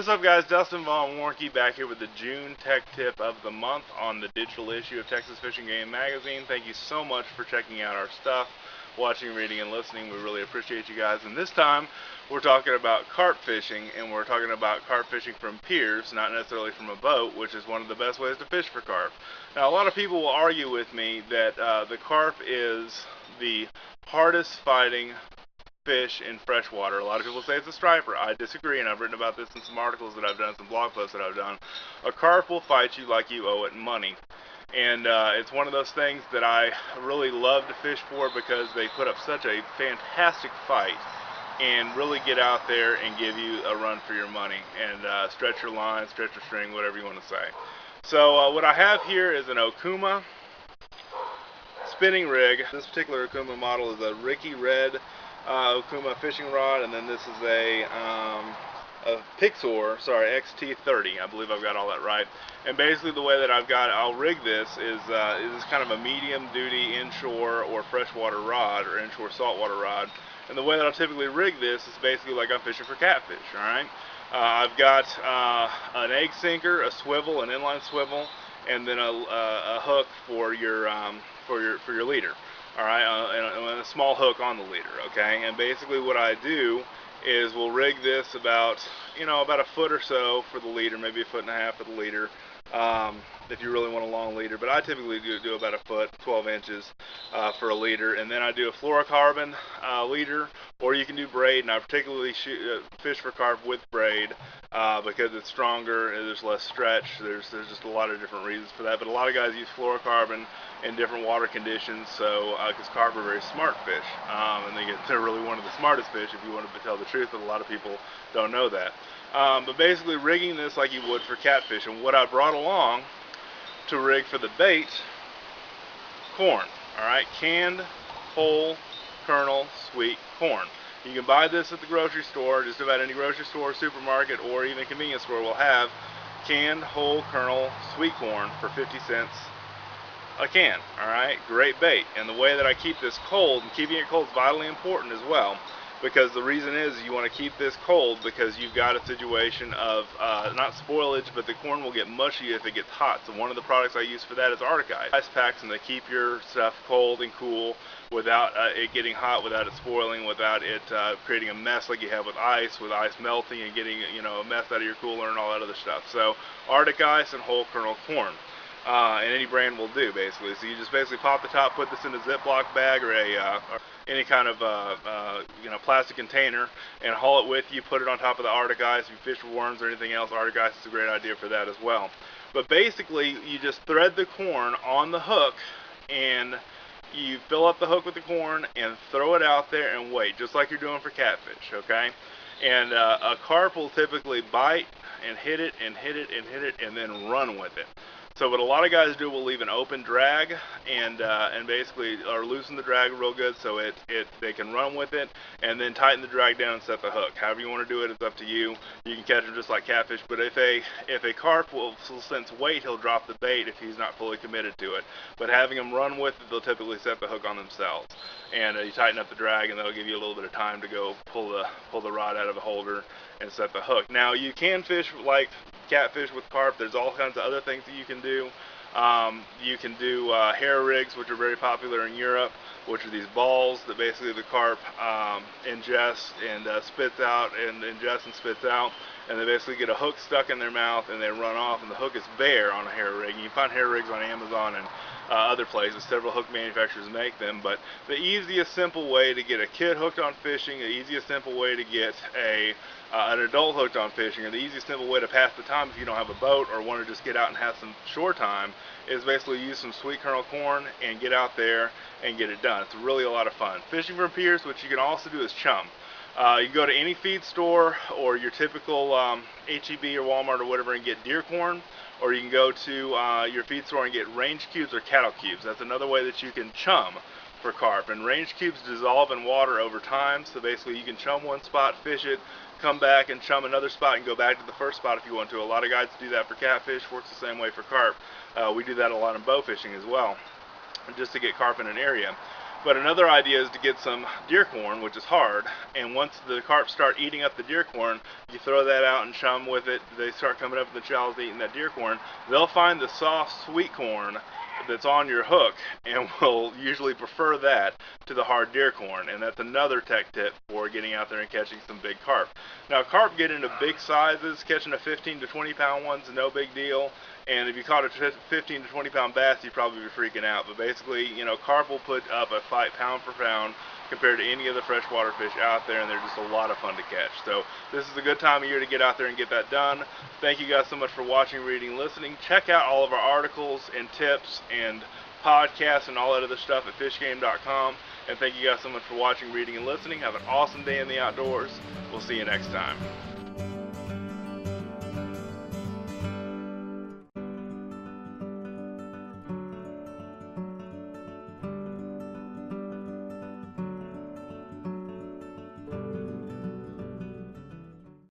What's up, guys? Dustin Warncke back here with the June Tech Tip of the month on the digital issue of Texas Fishing Game Magazine. Thank you so much for checking out our stuff, watching, reading, and listening. We really appreciate you guys. And this time, we're talking about carp fishing, and we're talking about carp fishing from piers, not necessarily from a boat, which is one of the best ways to fish for carp. Now, a lot of people will argue with me that the carp is the hardest fighting fish in freshwater. A lot of people say it's a striper. I disagree, and I've written about this in some articles that I've done, some blog posts that I've done. A carp will fight you like you owe it money. And it's one of those things that I really love to fish for because they put up such a fantastic fight and really get out there and give you a run for your money and stretch your line, stretch your string, whatever you want to say. So what I have here is an Okuma spinning rig. This particular Okuma model is a Ricky Red Okuma fishing rod, and then this is a Pixor, XT30. I believe I've got all that right. And basically the way that I'll rig this is kind of a medium duty inshore or freshwater rod or inshore saltwater rod. And the way that I'll typically rig this is basically like I'm fishing for catfish. All right. I've got an egg sinker, a swivel, an inline swivel, and then a hook for your leader. All right, and a small hook on the leader. Okay, and basically what I do is we'll rig this about a foot or so for the leader, maybe a foot and a half for the leader, if you really want a long leader. But I typically do about a foot, 12 inches for a leader, and then I do a fluorocarbon leader, or you can do braid. And I particularly fish for carp with braid because it's stronger and there's less stretch. There's just a lot of different reasons for that. But a lot of guys use fluorocarbon in different water conditions, so because carp are very smart fish, and they're really one of the smartest fish if you want to tell the truth, but a lot of people don't know that. But basically rigging this like you would for catfish, and what I brought along to rig for the bait, corn. Alright, canned, whole, kernel, sweet corn. You can buy this at the grocery store. Just about any grocery store, supermarket, or even convenience store will have canned, whole, kernel, sweet corn for 50 cents a can. Alright, great bait. And the way that I keep this cold, and keeping it cold is vitally important as well, because the reason is you want to keep this cold because you've got a situation of not spoilage, but the corn will get mushy if it gets hot. So one of the products I use for that is Arctic ice packs, and they keep your stuff cold and cool without it getting hot, without it spoiling, without it creating a mess like you have with ice melting and getting a mess out of your cooler and all that other stuff. So Arctic ice and whole kernel corn. And any brand will do, basically. So you just basically pop the top, put this in a Ziploc bag or any kind of plastic container, and haul it with you. Put it on top of the Arctic ice. If you fish for worms or anything else, Arctic ice is a great idea for that as well. But basically, you just thread the corn on the hook, and you fill up the hook with the corn and throw it out there and wait, just like you're doing for catfish. Okay, and a carp will typically bite and hit it and hit it and hit it and then run with it. So what a lot of guys do will leave an open drag and basically or loosen the drag real good so they can run with it, and then tighten the drag down and set the hook. However you want to do it, it's up to you. You can catch them just like catfish, but if a carp will sense weight, he'll drop the bait if he's not fully committed to it. But having them run with it, they'll typically set the hook on themselves. And you tighten up the drag, and that'll give you a little bit of time to go pull the rod out of the holder and set the hook. Now you can fish like catfish with carp. There's all kinds of other things that you can do. You can do hair rigs, which are very popular in Europe, which are these balls that basically the carp ingests and spits out, and ingests and spits out, and they basically get a hook stuck in their mouth and they run off, and the hook is bare on a hair rig. And you can find hair rigs on Amazon and other places. Several hook manufacturers make them, but the easiest simple way to get a kid hooked on fishing, the easiest simple way to get an adult hooked on fishing, or the easiest simple way to pass the time if you don't have a boat or want to just get out and have some shore time, is basically use some sweet kernel corn and get out there and get it done. It's really a lot of fun. Fishing from piers, what you can also do is chum. You can go to any feed store or your typical H-E-B or Walmart or whatever and get deer corn, or you can go to your feed store and get range cubes or cattle cubes. That's another way that you can chum for carp. And range cubes dissolve in water over time, so basically you can chum one spot, fish it, come back and chum another spot and go back to the first spot if you want to. A lot of guys do that for catfish. Works the same way for carp. We do that a lot in bow fishing as well, just to get carp in an area. But another idea is to get some deer corn, which is hard, and once the carp start eating up the deer corn, you throw that out and chum with it. They start coming up in the shallows eating that deer corn. They'll find the soft, sweet corn that's on your hook and will usually prefer that to the hard deer corn, and that's another tech tip for getting out there and catching some big carp. Now, carp get into big sizes. Catching a 15 to 20 pound one's no big deal, and if you caught a 15 to 20 pound bass, you'd probably be freaking out. But basically, you know, carp will put up a fight pound for pound compared to any of the freshwater fish out there, and they're just a lot of fun to catch. So this is a good time of year to get out there and get that done. Thank you guys so much for watching, reading, listening. Check out all of our articles and tips and podcasts and all that other stuff at fishgame.com. And thank you guys so much for watching, reading, and listening. Have an awesome day in the outdoors. We'll see you next time.